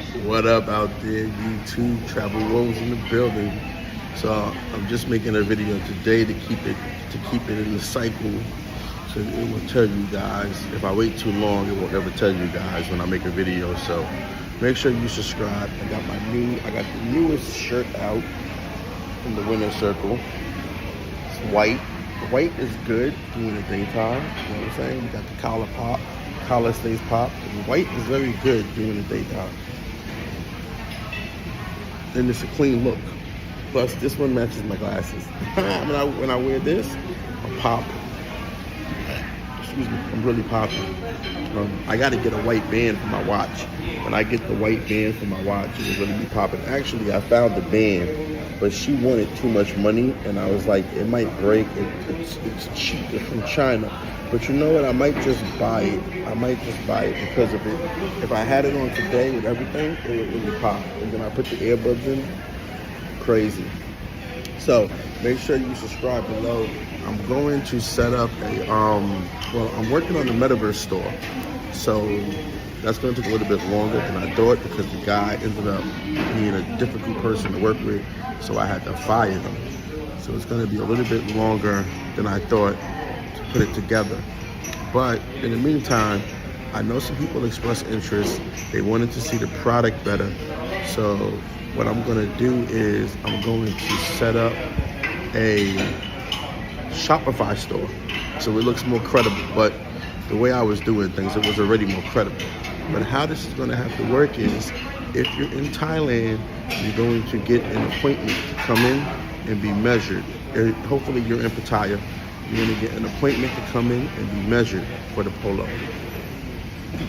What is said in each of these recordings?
What up out there, YouTube? Travel Woes in the building. So I'm just making a video today to keep it in the cycle. So it will tell you guys. If I wait too long, it won't ever tell you guys when I make a video. So make sure you subscribe. I got the newest shirt out from the Winner Circle. It's white. White is good during the daytime. You know what I'm saying? We got the collar stays popped. White is very good during the daytime. And it's a clean look. Plus, this one matches my glasses. when I wear this, I'm popping. Excuse me, I'm really popping. I got to get a white band for my watch. When I get the white band for my watch, it will really be popping. Actually, I found the band, but she wanted too much money, and I was like, it might break. It's cheap. It's from China. But you know what? I might just buy it. I might just buy it because of it. If I had it on today with everything, it would really pop. And then I put the earbuds in. Crazy. So make sure you subscribe below. I'm going to set up I'm working on the Metaverse store. So that's going to take a little bit longer than I thought because the guy ended up being a difficult person to work with. So I had to fire him. So it's going to be a little bit longer than I thought to put it together. But in the meantime, I know some people expressed interest. They wanted to see the product better. So what I'm going to do is I'm going to set up a Shopify store. So it looks more credible. But the way I was doing things, it was already more credible. But how this is going to have to work is if you're in Thailand, you're going to get an appointment to come in and be measured. Hopefully you're in Pattaya. You're going to get an appointment to come in and be measured for the polo.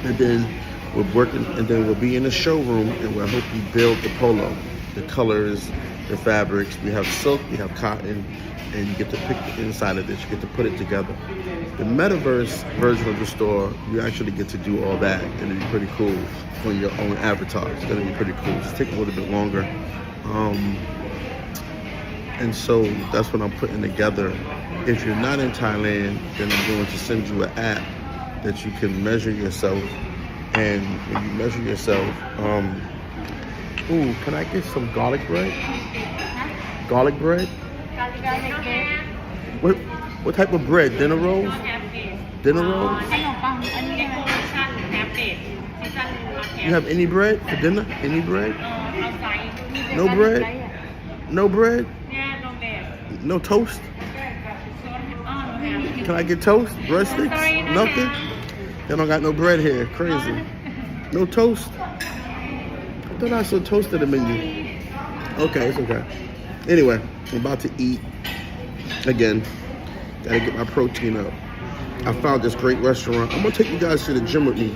And then we'll be in the showroom and we'll help you build the polo. The colors, the fabrics. We have silk, we have cotton, and you get to pick the inside of this. You get to put it together. The Metaverse version of the store, you actually get to do all that, and it'll be pretty cool on your own avatar. It's going to be pretty cool. Just take a little bit longer. And so that's what I'm putting together. If you're not in Thailand, then I'm going to send you an app that you can measure yourself. And when you measure yourself, can I get some garlic bread? Garlic bread? What type of bread? Dinner rolls? Dinner rolls? You have any bread for dinner? Any bread? No bread? No bread? No toast? Can I get toast? Breadsticks? Nothing? They don't got no bread here. Crazy. No toast? I thought I saw toast at the menu. Okay, it's okay. Anyway, I'm about to eat. Again, gotta get my protein up. I found this great restaurant. I'm gonna take you guys to the gym with me.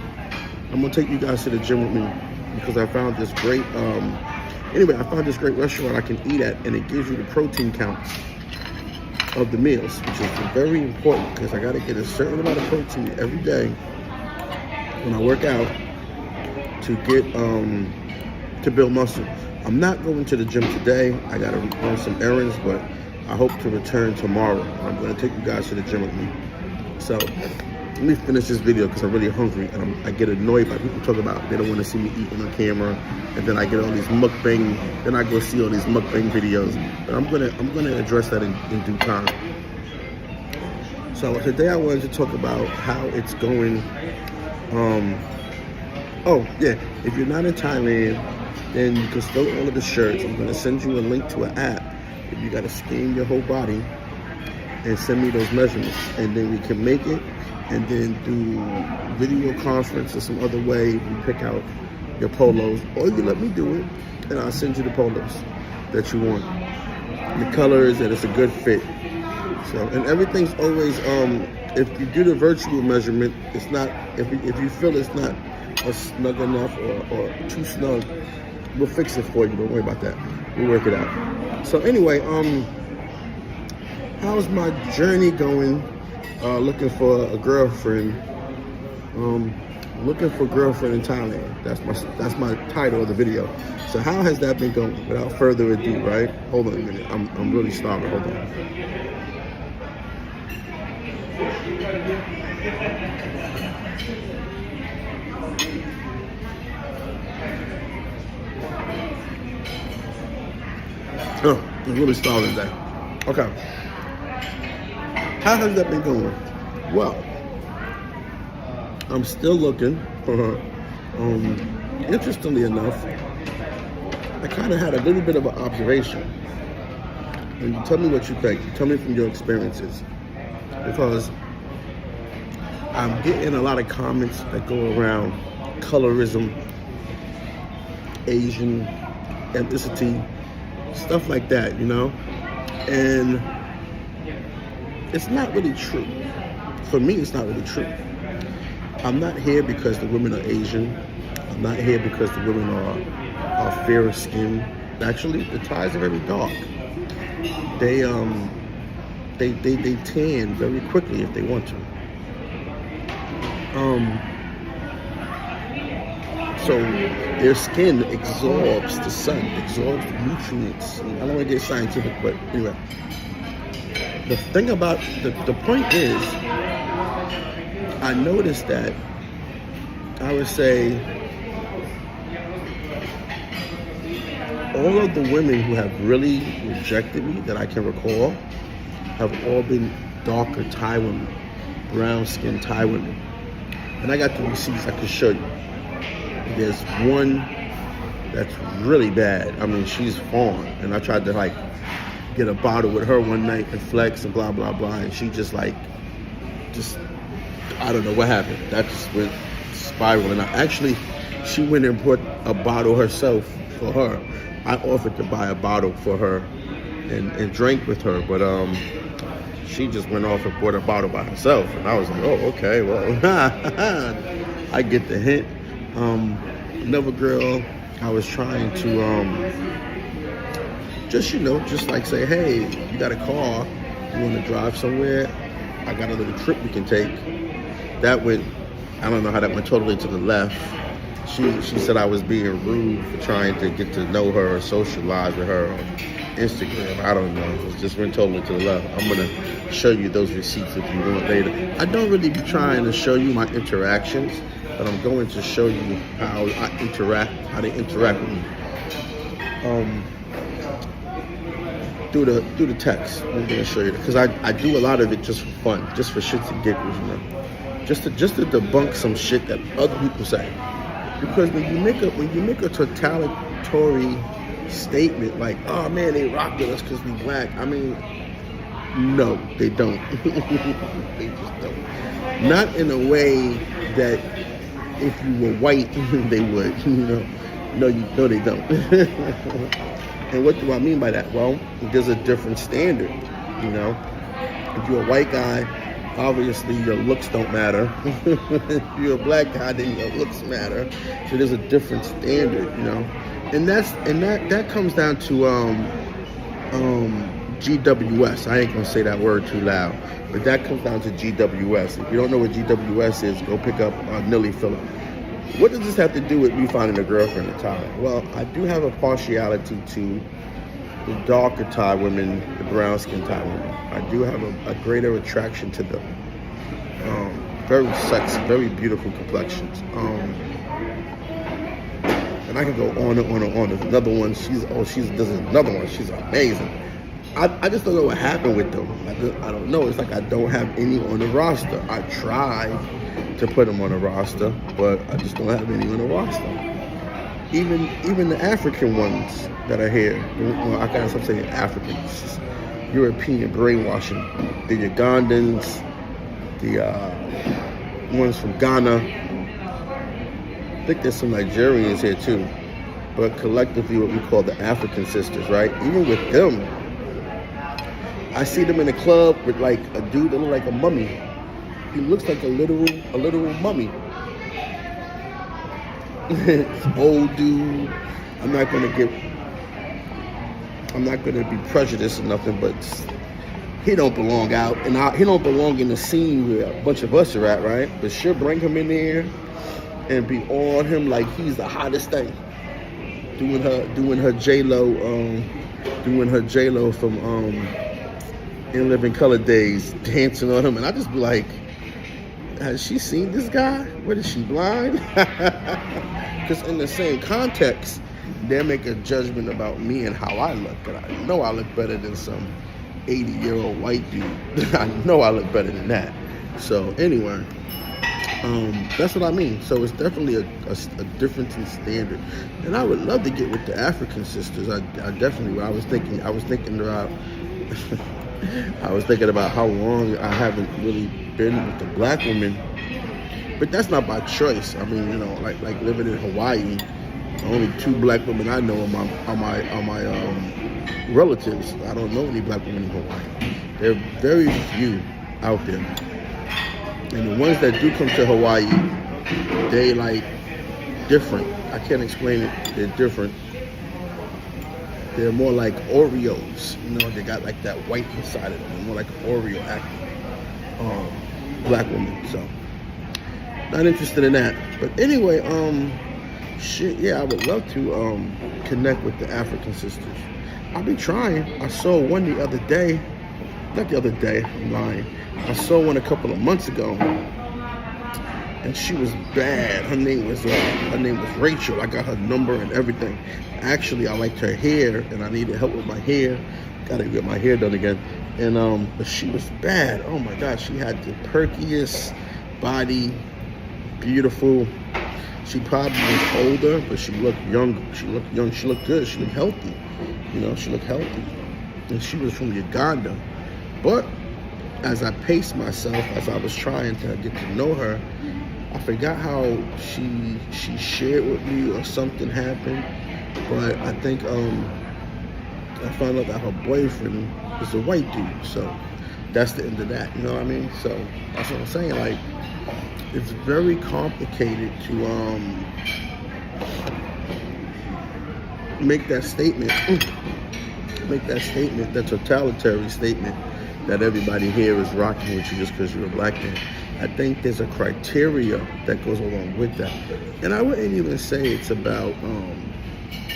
Because I found this great, I found this great restaurant I can eat at, and it gives you the protein counts of the meals, which is very important because I gotta get a certain amount of protein every day when I work out to get, to build muscle. I'm not going to the gym today. I gotta run some errands, but I hope to return tomorrow. I'm gonna take you guys to the gym with me. So let me finish this video because I'm really hungry and I get annoyed by people talking about they don't want to see me eating on camera, and then I get all these mukbang. Then I go see all these mukbang videos. But I'm gonna address that in due time. So today I wanted to talk about how it's going. If you're not in Thailand, then you can stow all of the shirts. I'm gonna send you a link to an app. If you gotta scan your whole body and send me those measurements, and then we can make it and then do video conference or some other way. You pick out your polos, or you let me do it, and I'll send you the polos that you want, the colors, and it's a good fit. So, and everything's always, if you do the virtual measurement, it's not, if you feel it's not snug enough or too snug, we'll fix it for you. Don't worry about that. We'll work it out. So anyway, how's my journey going? Looking for a girlfriend. Looking for a girlfriend in Thailand. That's my title of the video. So how has that been going? Without further ado, right? Hold on a minute. I'm really starving. Hold on. Oh, I'm really starving today. Okay. How has that been going? Well, I'm still looking for her. Interestingly enough, I kind of had a little bit of an observation. And you tell me what you think. Tell me from your experiences. Because I'm getting a lot of comments that go around colorism, Asian ethnicity, stuff like that, you know? And it's not really true. For me, it's not really true. I'm not here because the women are Asian. I'm not here because the women are fairer skinned. Actually, the Thais are very dark. They tan very quickly if they want to. So their skin absorbs the sun, absorbs the nutrients. I don't want to get scientific, but anyway. The thing about the point is, I noticed that I would say all of the women who have really rejected me that I can recall have all been darker Thai women, brown skinned Thai women. And I got the receipts I could show you. There's one that's really bad. I mean, she's foreign. And I tried to like get a bottle with her one night and flex and blah, blah, blah. And she just I don't know what happened. That just went spiraling. Actually, she went and bought a bottle herself for her. I offered to buy a bottle for her and drink with her, but she just went off and bought a bottle by herself. And I was like, oh, okay, well, I get the hint. Another girl, I was trying to just like say, hey, you got a car, you want to drive somewhere? I got a little trip we can take. That went, I don't know how that went totally to the left. She said I was being rude for trying to get to know her or socialize with her on Instagram. I don't know. It just went totally to the left. I'm going to show you those receipts if you want later. I don't really be trying to show you my interactions, but I'm going to show you how they interact with me. Through the text. I'm going to show you because I do a lot of it just for fun, just for shits and giggles, you know. Just to debunk some shit that other people say. Because when you make a totalitarian statement like, oh man, they rock with us because we black. I mean, no, they don't. They just don't. Not in a way that if you were white, they would. You know, no, they don't. And what do I mean by that? Well, there's a different standard. You know, if you're a white guy, obviously your looks don't matter. If you're a black guy, then your looks matter. So there's a different standard, you know. And that comes down to GWS. I ain't gonna say that word too loud, but that comes down to GWS. If you don't know what GWS is, go pick up Nilly Phillip. What does this have to do with me finding a girlfriend in Thailand? Well, I do have a partiality to the darker Thai women, the brown skin Thai women. I do have a greater attraction to them. Very sexy, very beautiful complexions. And I can go on and on and on. There's another one. There's another one. She's amazing. I just don't know what happened with them. I don't know. It's like I don't have any on the roster. I tried to put them on the roster, but I just don't have any on the roster. Even the African ones that are here, well, I gotta stop saying Africans, European brainwashing. The Ugandans, the ones from Ghana. I think there's some Nigerians here too, but collectively what we call the African sisters, right? Even with them, I see them in a club with like a dude that looks like a mummy. He looks like a literal mummy. Old dude. I'm not gonna be prejudiced or nothing, but he don't belong out, and he don't belong in the scene where a bunch of us are at, right? But she'll bring him in there and be on him like he's the hottest thing. Doing her J-Lo from In Living Color Days, dancing on him, and I just be like, has she seen this guy? What is she, blind? Because in the same context, They're making a judgment about me and how I look. And I know I look better than some 80-year-old white dude. I know I look better than that. So anyway, that's what I mean. So it's definitely a difference in standard. And I would love to get with the African sisters. I definitely. I was thinking about. I was thinking about how long I haven't really been with the black women, but that's not by choice. I mean, like living in Hawaii, only 2 black women I know are my relatives. I don't know any black women in Hawaii. There are very few out there, and the ones that do come to Hawaii, they like different. I can't explain it. They're different. They're more like Oreos, they got like that white inside of them. They're more like Oreo acting black women. So not interested in that. But anyway, I would love to connect with the African sisters. I'll be trying. I saw one the other day. Not the other day, I'm lying. I saw one a couple of months ago, and she was bad. Her name was Rachel. I got her number and everything. Actually, I liked her hair, and I needed help with my hair. Got to get my hair done again. And but she was bad. Oh my God, she had the perkiest body, beautiful. She probably was older, but she looked young. She looked young. She looked good. She looked healthy. She looked healthy. And she was from Uganda. But as I paced myself, as I was trying to get to know her, I forgot how she shared with me or something happened. But I think I found out that her boyfriend is a white dude. So that's the end of that. You know what I mean? So that's what I'm saying. Like, it's very complicated to make that statement, that totalitarian statement that everybody here is rocking with you just because you're a black man. I think there's a criteria that goes along with that. And I wouldn't even say it's about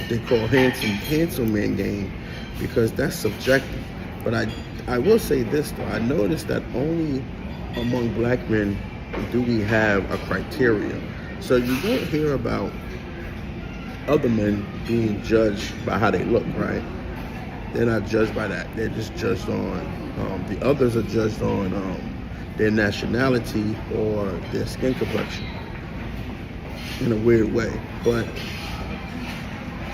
they call handsome man game, because that's subjective. But I will say this though, I noticed that only among black men do we have a criteria. So you don't hear about other men being judged by how they look, right? They're not judged by that. They're just judged on, the others are judged on their nationality or their skin complexion in a weird way. But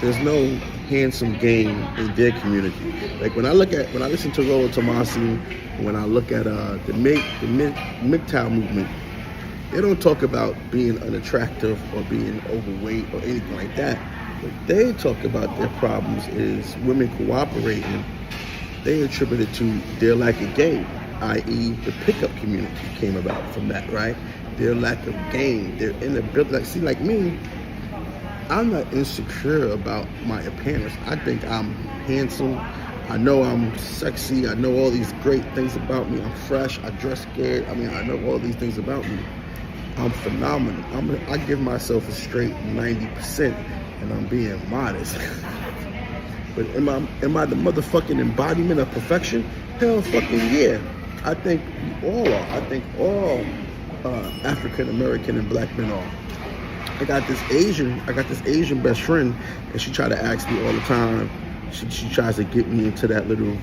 there's no handsome game in their community. Like when I listen to Rollo Tomasi, when I look at the MGTOW movement, they don't talk about being unattractive or being overweight or anything like that. What they talk about their problems is women cooperating. They attribute it to their lack of game, i.e. the pickup community came about from that, right? Their lack of game, their inability. Like me, I'm not insecure about my appearance. I think I'm handsome. I know I'm sexy. I know all these great things about me. I'm fresh. I dress good. I know all these things about me. I'm phenomenal. I give myself a straight 90%, and I'm being modest. But am I the motherfucking embodiment of perfection? Hell fucking yeah. I think we all are. I think all African American and black men are. I got this Asian best friend, and she try to ask me all the time. She tries to get me into that little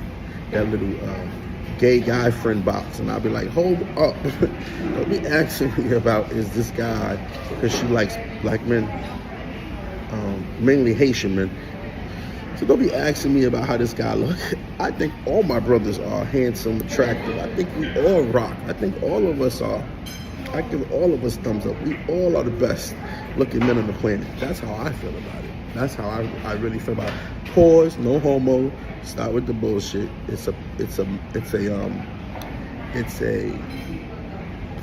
gay guy friend box, and I'll be like, hold up. Don't be asking me about is this guy, because she likes black men, mainly Haitian men. So don't be asking me about how this guy looks. I think all my brothers are handsome, attractive. I think we all rock. I think all of us are. I give all of us thumbs up. We all are the best looking men on the planet. That's how I feel about it. That's how I really feel about it. Pause, no homo. Stop with the bullshit. It's a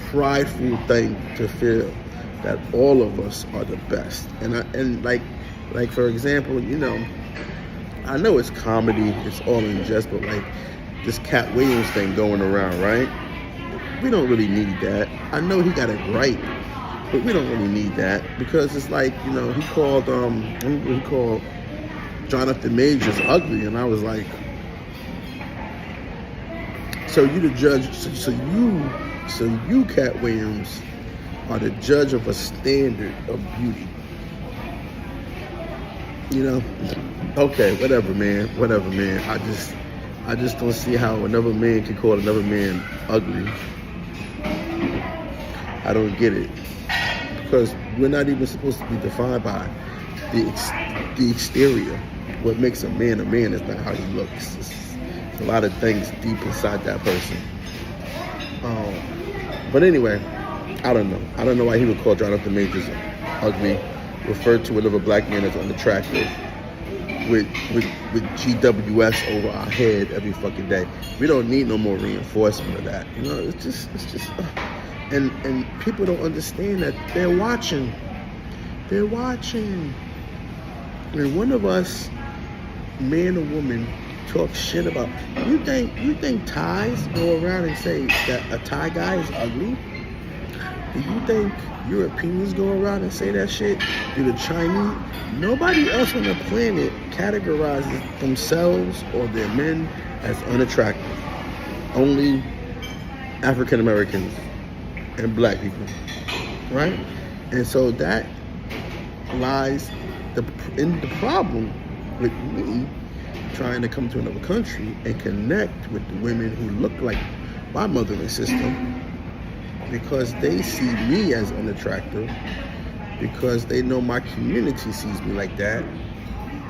prideful thing to feel that all of us are the best. And like for example, I know it's comedy, it's all in jest, but like this Cat Williams thing going around, right? We don't really need that. I know he got it right, but we don't really need that, because it's like, he called Jonathan Majors ugly, and I was like, so you the judge, so you Cat Williams are the judge of a standard of beauty. You know, okay, whatever, man. I just don't see how another man can call another man ugly. I don't get it, because we're not even supposed to be defined by the exterior. What makes a man is not how he looks. It's a lot of things deep inside that person. But anyway, I don't know. I don't know why he would call Jonathan Majors ugly, referred to another black man as unattractive, with GWS over our head every fucking day. We don't need no more reinforcement of that. You know, it's just and people don't understand that they're watching. They're watching. When one of us, man or woman, talk shit about, you think Thais go around and say that a Thai guy is ugly? Do you think Europeans go around and say that shit? Do the Chinese? Nobody else on the planet categorizes themselves or their men as unattractive. Only African Americans and black people, right? And so that lies in the problem with me trying to come to another country and connect with the women who look like my mother and sister, because they see me as unattractive, because they know my community sees me like that,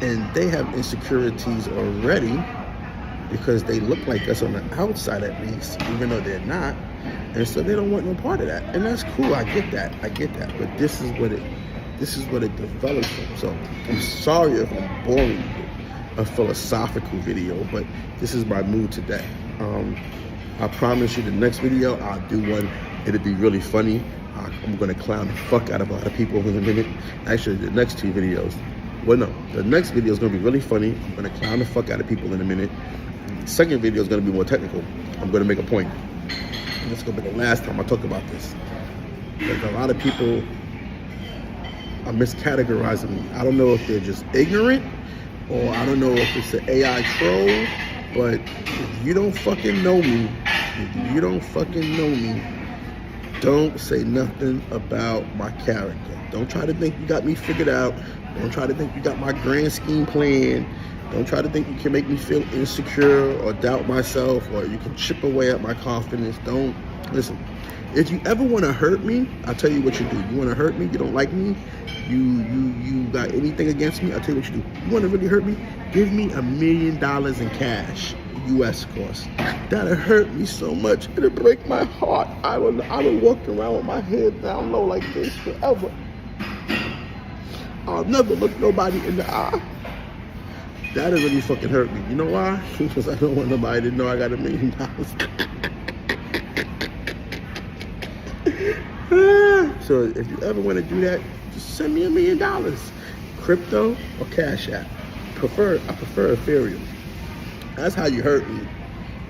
and they have insecurities already because they look like us on the outside at least, even though they're not, and so they don't want no part of that. And that's cool, I get that, but this is what it develops from. So I'm sorry if I'm boring you a philosophical video, but this is my mood today. I promise you the next video I'll do one. It'll be really funny. I'm gonna clown the fuck out of a lot of people in a minute. Actually, the next two videos, well, no, the next video is gonna be really funny. I'm gonna clown the fuck out of people in a minute. The second video is gonna be more technical. I'm gonna make a point. And it's gonna be the last time I talk about this. Like, a lot of people are miscategorizing me. I don't know if they're just ignorant, or I don't know if it's an AI troll, but if you don't fucking know me, don't say nothing about my character. Don't try to think you got me figured out. Don't try to think you got my grand scheme planned. Don't try to think you can make me feel insecure or doubt myself, or you can chip away at my confidence. Don't listen. If you ever want to hurt me, I'll tell you what you do. You want to hurt me? You don't like me? You got anything against me? I'll tell you what you do. You want to really hurt me? Give me $1 million in cash, U.S. course. That'll hurt me so much. It'll break my heart. I will walk around with my head down low like this forever. I'll never look nobody in the eye. That'll really fucking hurt me. You know why? Because I don't want nobody to know I got $1 million. So if you ever want to do that, just send me $1 million, crypto or Cash App. I prefer Ethereum. That's how you hurt me,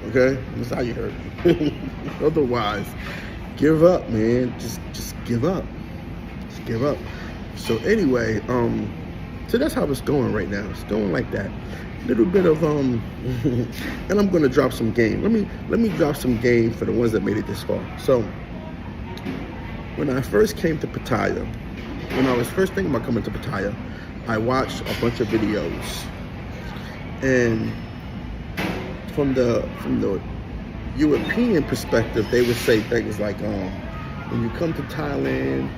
okay? That's how you hurt me. Otherwise, give up, man. Just give up. Just give up. So anyway, so that's how it's going right now. It's going like that. Little bit of and I'm gonna drop some game. Let me drop some game for the ones that made it this far. So when I first came to Pattaya, when I was first thinking about coming to Pattaya, I watched a bunch of videos, and from the European perspective, they would say things like, when you come to Thailand,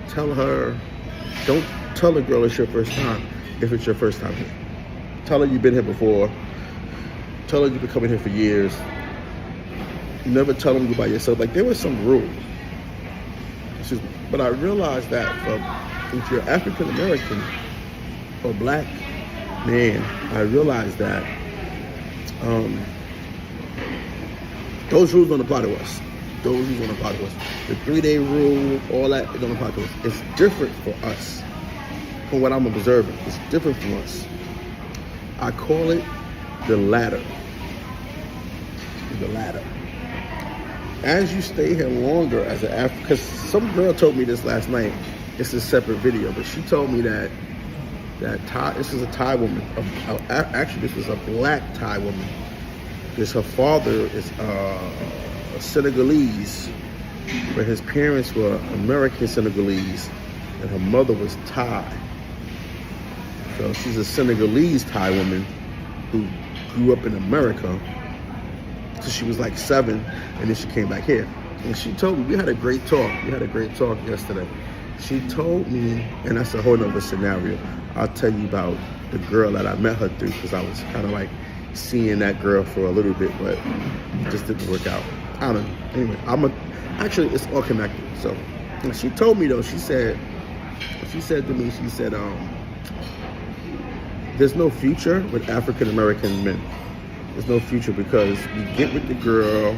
don't tell a girl it's your first time if it's your first time here. Tell her you've been here before. Tell her you've been coming here for years. Never tell them you're by yourself. Like, there were some rules. But I realized that if you're African American or black man, I realized that those rules don't apply to us. Those rules don't apply to us. The 3-day rule, all that, it don't apply to us. It's different for us. From what I'm observing, it's different from us. I call it the ladder. The ladder. As you stay here longer as an African, because some girl told me this last night. It's a separate video, but she told me that this is a Thai woman. Actually, this was a black Thai woman. Because her father is Senegalese, but his parents were American Senegalese, and her mother was Thai. So she's a Senegalese Thai woman who grew up in America. So she was like 7, and then she came back here. And she told me, we had a great talk yesterday. She told me, and that's a whole nother scenario. I'll tell you about the girl that I met her through, because I was kind of like seeing that girl for a little bit, but it just didn't work out. I don't know. Anyway, actually, it's all connected. So, and she told me though, she said to me, there's no future with African American men. There's no future because we get with the girl,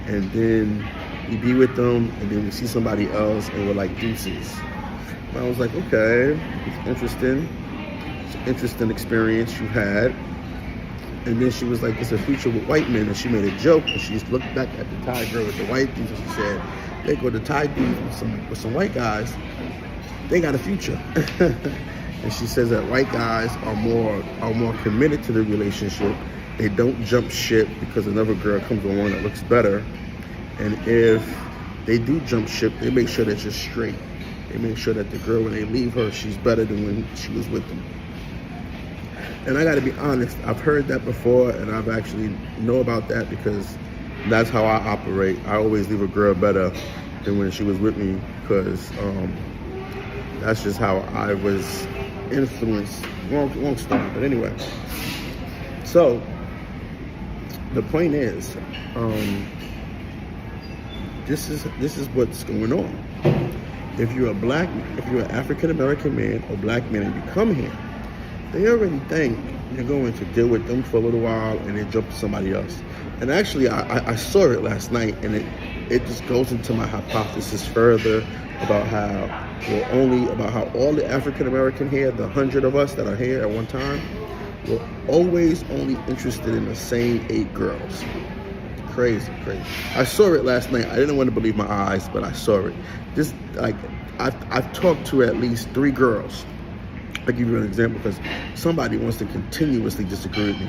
and then we be with them, and then we see somebody else, and we're like deuces. And I was like, okay, it's interesting. It's an interesting experience you had. And then she was like, it's a future with white men, and she made a joke, and she looked back at the Thai girl with the white dudes, and she said, they go to Thai dudes with some white guys, they got a future. And she says that white guys are more committed to the relationship. They don't jump ship because another girl comes along that looks better. And if they do jump ship, they make sure that you're straight. They make sure that the girl, when they leave her, she's better than when she was with them. And I got to be honest, I've heard that before, and I've actually know about that because that's how I operate. I always leave a girl better than when she was with me, because that's just how I was influenced. Wrong story, but anyway. So the point is, this is what's going on. If you're an African American man or black man, and you come here, they already think you're going to deal with them for a little while and then jump to somebody else. And actually, I saw it last night, and it just goes into my hypothesis further about how all the African American here, the 100 of us that are here at one time, we're always only interested in the same 8 girls. Crazy. I saw it last night. I didn't want to believe my eyes, but I saw it. Just like I've talked to at least 3 girls. I'll give you an example because somebody wants to continuously disagree with me.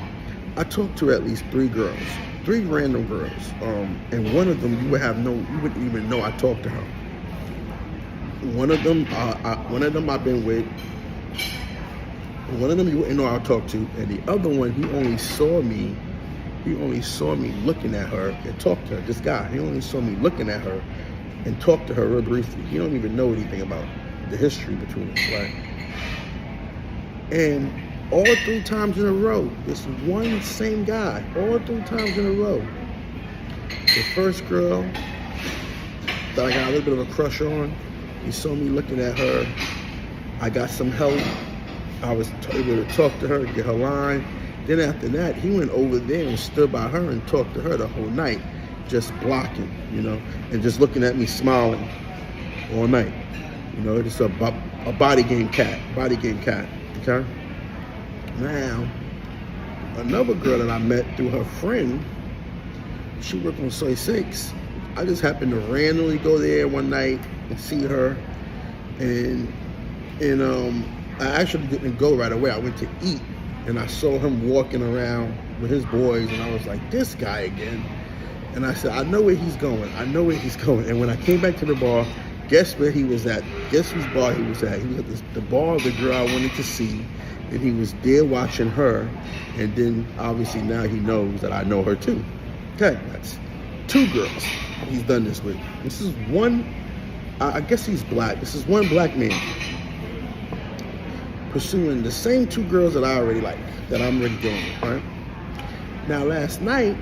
I talked to at least 3 girls, 3 random girls, and one of them you wouldn't even know I talked to her. One of them I've been with. One of them you wouldn't know I talked to, and the other one he only saw me looking at her and talk to her. This guy, he only saw me looking at her and talk to her real briefly. He don't even know anything about the history between us, right? And all 3 times in a row, this one same guy, all 3 times in a row. The first girl that I got a little bit of a crush on, he saw me looking at her. I got some help. I was able to talk to her, get her line. Then after that, he went over there and stood by her and talked to her the whole night, just blocking, and just looking at me smiling all night. Just a body game cat, okay? Now, another girl that I met through her friend, she worked on Soy 6. I just happened to randomly go there one night and see her, and I actually didn't go right away. I went to eat, and I saw him walking around with his boys, and I was like, this guy again. And I said, I know where he's going. And when I came back to the bar, guess where he was at? Guess whose bar he was at? He was at the bar of the girl I wanted to see, and he was there watching her. And then obviously now he knows that I know her too. Okay, that's 2 girls he's done this with. This is one, I guess he's black. This is one black man pursuing the same 2 girls that I already like, that I'm already dealing with, right? Now last night,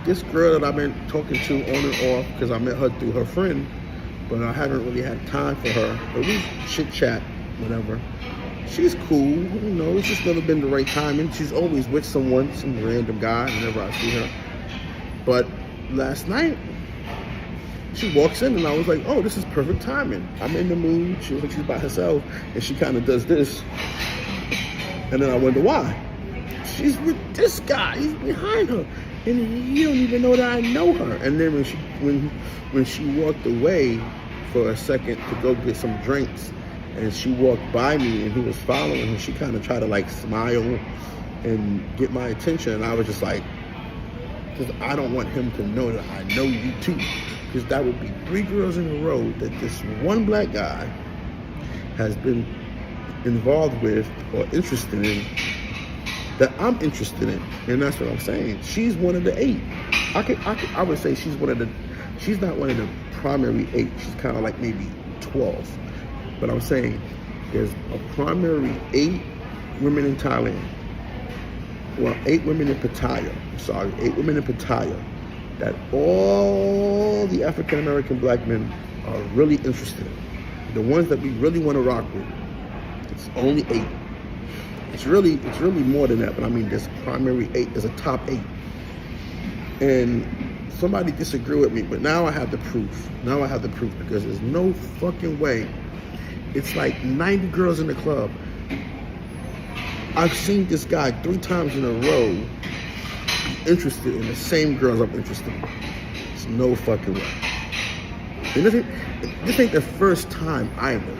this girl that I've been talking to on and off, because I met her through her friend, but I haven't really had time for her, but we chit chat, whatever. She's cool, it's just never been the right timing. She's always with some random guy whenever I see her. But last night, she walks in and I was like, oh, this is perfect timing. I'm in the mood. She was like, she's by herself, and she kind of does this. And then I wonder why. She's with this guy. He's behind her, and he don't even know that I know her. And then when she walked away for a second to go get some drinks, and she walked by me and he was following her, she kind of tried to like smile and get my attention. And I was just like, because I don't want him to know that I know you too. Because that would be 3 girls in a row that this one black guy has been involved with or interested in that I'm interested in, and that's what I'm saying. She's one of the 8. I would say she's not one of the primary 8. She's kind of like maybe 12. But I'm saying there's a primary 8 women in Thailand. Well, 8 women in Pattaya. I'm sorry, 8 women in Pattaya that all the African American black men are really interested in. The ones that we really want to rock with. It's only 8. It's really more than that, but I mean there's primary 8, there's a top 8. And somebody disagree with me, but now I have the proof. Because there's no fucking way. It's like 90 girls in the club. I've seen this guy 3 times in a row interested in the same girls I'm interested in. There's no fucking way. And this ain't the first time either.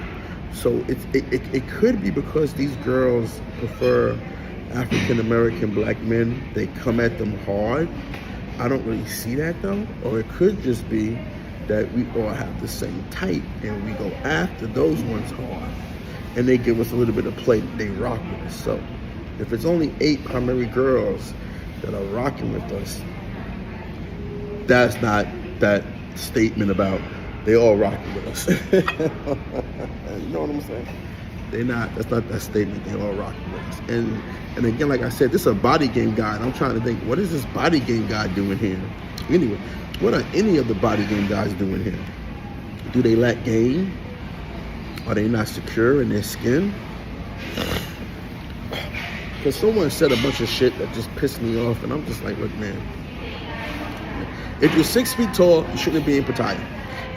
So it could be because these girls prefer African American black men. They come at them hard. I don't really see that though. Or it could just be that we all have the same type and we go after those ones hard. And they give us a little bit of play. They rock with us. So if it's only 8 primary girls that are rocking with us, that's not that statement about they all rocking with us. You know what I'm saying? That's not that statement, they all rocking with us. And again, like I said, this is a body game guide. I'm trying to think, what is this body game guy doing here? Anyway, what are any of the body game guys doing here? Do they lack game? Are they not secure in their skin? Because someone said a bunch of shit that just pissed me off, and I'm just like, look, man. If you're 6 feet tall, you shouldn't be in Pattaya.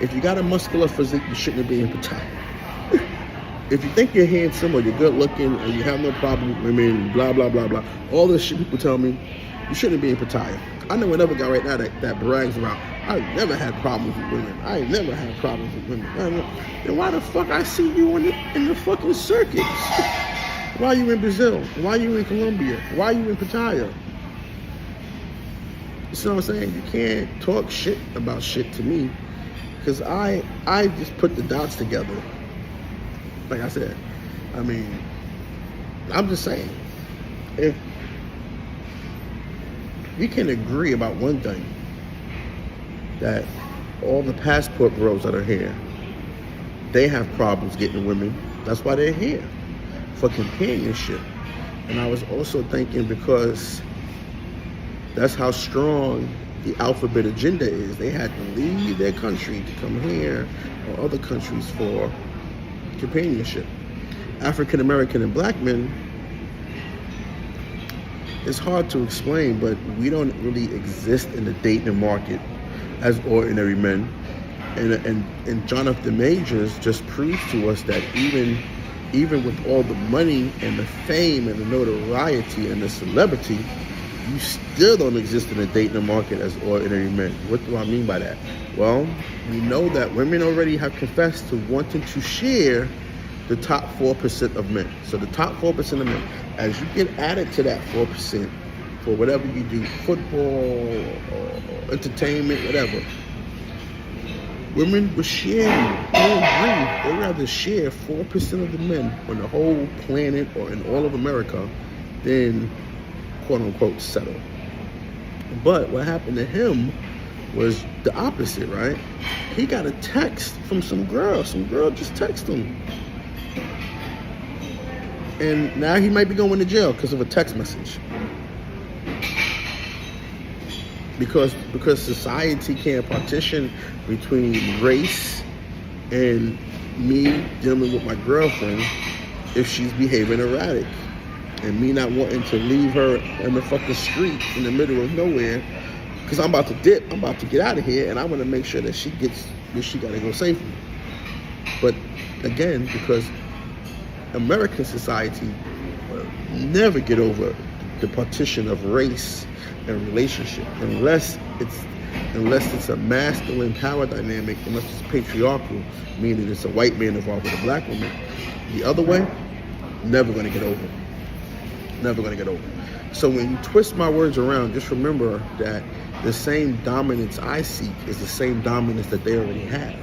If you got a muscular physique, you shouldn't be in Pattaya. If you think you're handsome or you're good looking or you have no problem with women, blah, blah, blah, blah, all this shit people tell me, you shouldn't be in Pattaya. I know another guy right now that brags about, I never had problems with women. I never had problems with women. Then why the fuck I see you in the fucking circuits? Why are you in Brazil? Why are you in Colombia? Why are you in Pattaya? You see what I'm saying? You can't talk shit about shit to me because I just put the dots together. Like I said, I mean, I'm just saying, if we can agree about one thing, that all the passport bros that are here, they have problems getting women. That's why they're here, for companionship. And I was also thinking because that's how strong the alphabet agenda is. They had to leave their country to come here or other countries for companionship. African American and black men, it's hard to explain, but we don't really exist in the dating market as ordinary men. And Jonathan Majors just proves to us that even with all the money and the fame and the notoriety and the celebrity, you still don't exist in the dating market as ordinary men. What do I mean by that? Well, we know that women already have confessed to wanting to share the top 4% of men. So the top 4% of men, as you get added to that 4% for whatever you do, football or entertainment, whatever, women will share you. They agree. They'd rather share 4% of the men on the whole planet or in all of America than quote unquote settle. But what happened to him was the opposite, right? He got a text from some girl. Some girl just texted him. And now he might be going to jail because of a text message. Because society can't partition between race and me dealing with my girlfriend if she's behaving erratic. And me not wanting to leave her in the fucking street in the middle of nowhere because I'm about to dip, I'm about to get out of here, and I want to make sure that she gets where she got to go safely. But again, because American society will never get over the partition of race and relationship unless it's a masculine power dynamic, unless it's patriarchal, meaning it's a white man involved with a black woman. The other way, never going to get over. Never going to get over. So when you twist my words around, just remember that the same dominance I seek is the same dominance that they already have.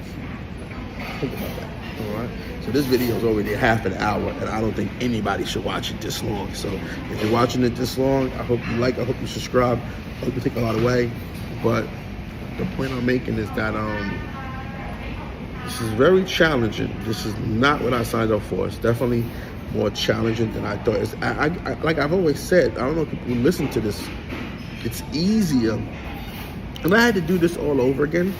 Think about that, all right? So this video is already half an hour, and I don't think anybody should watch it this long. So if you're watching it this long, I hope you like, I hope you subscribe, I hope you take a lot away. But the point I'm making is that this is very challenging. This is not what I signed up for. It's definitely more challenging than I thought. Like I've always said, I don't know if people listen to this, it's easier. If I had to do this all over again,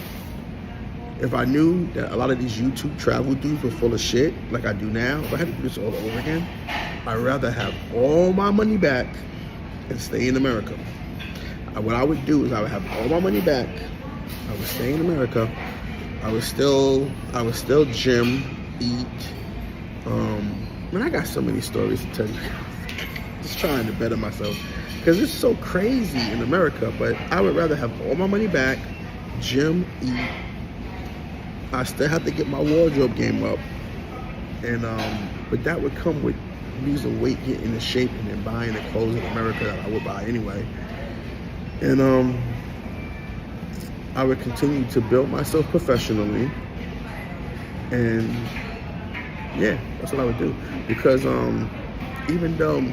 if I knew that a lot of these YouTube travel dudes were full of shit, like I do now, if I had to do this all over again, I'd rather have all my money back and stay in America. What I would do is I would have all my money back, I would stay in America, I would still gym, eat. Man, I got so many stories to tell you. Just trying to better myself, because it's so crazy in America. But I would rather have all my money back, gym, eat. I still have to get my wardrobe game up, and but that would come with losing weight, getting into shape, and then buying the clothes in America that I would buy anyway. And I would continue to build myself professionally, and yeah, that's what I would do. Because even though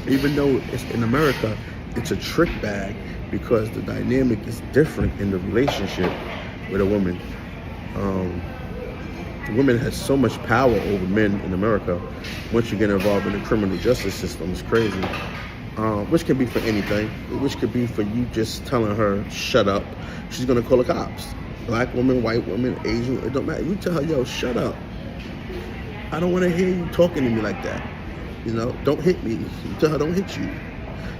it's in America, it's a trick bag, because the dynamic is different in the relationship with a woman. Women has so much power over men in America. Once you get involved in the criminal justice system, it's crazy. Which can be for anything. Which could be for you just telling her, shut up. She's gonna call the cops. Black woman, white woman, Asian, it don't matter. You tell her, yo, shut up. I don't wanna hear you talking to me like that. You know, don't hit me. You tell her, don't hit you.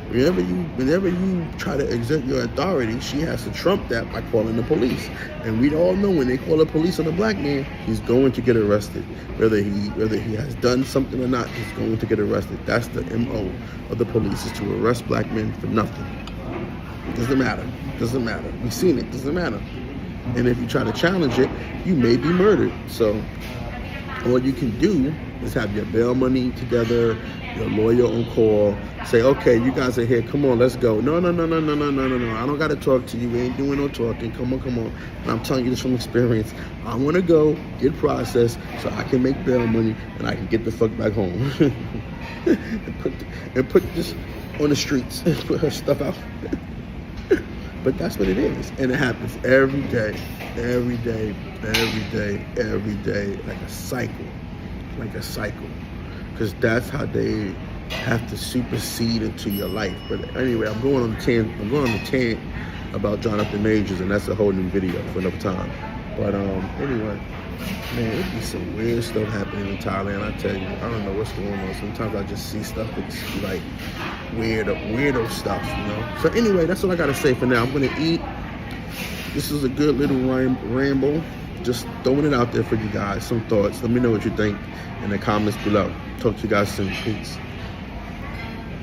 Whenever you try to exert your authority, she has to trump that by calling the police. And we all know when they call the police on a black man, he's going to get arrested. Whether he has done something or not, he's going to get arrested. That's the MO of the police, is to arrest black men for nothing. Doesn't matter. Doesn't matter. We've seen it. Doesn't matter. And if you try to challenge it, you may be murdered. So all you can do is have your bail money together, your lawyer on call, say, okay, you guys are here, come on, let's go. No, I don't got to talk to you, we ain't doing no talking, come on. And I'm telling you this from experience. I want to go, get processed, so I can make bail money, and I can get the fuck back home. and put this on the streets, put her stuff out. But that's what it is, and it happens every day, like a cycle, because that's how they have to supersede into your life. But anyway, I'm going on the tangent about Jonathan Majors, and that's a whole new video for another time. But anyway, man, it be some weird stuff happening in Thailand. I tell you, I don't know what's going on. Sometimes I just see stuff that's like weirdo stuff, you know. So anyway, that's all I gotta say for now. I'm gonna eat. This is a good little ramble. Just throwing it out there for you guys. Some thoughts. Let me know what you think in the comments below. Talk to you guys soon. Peace.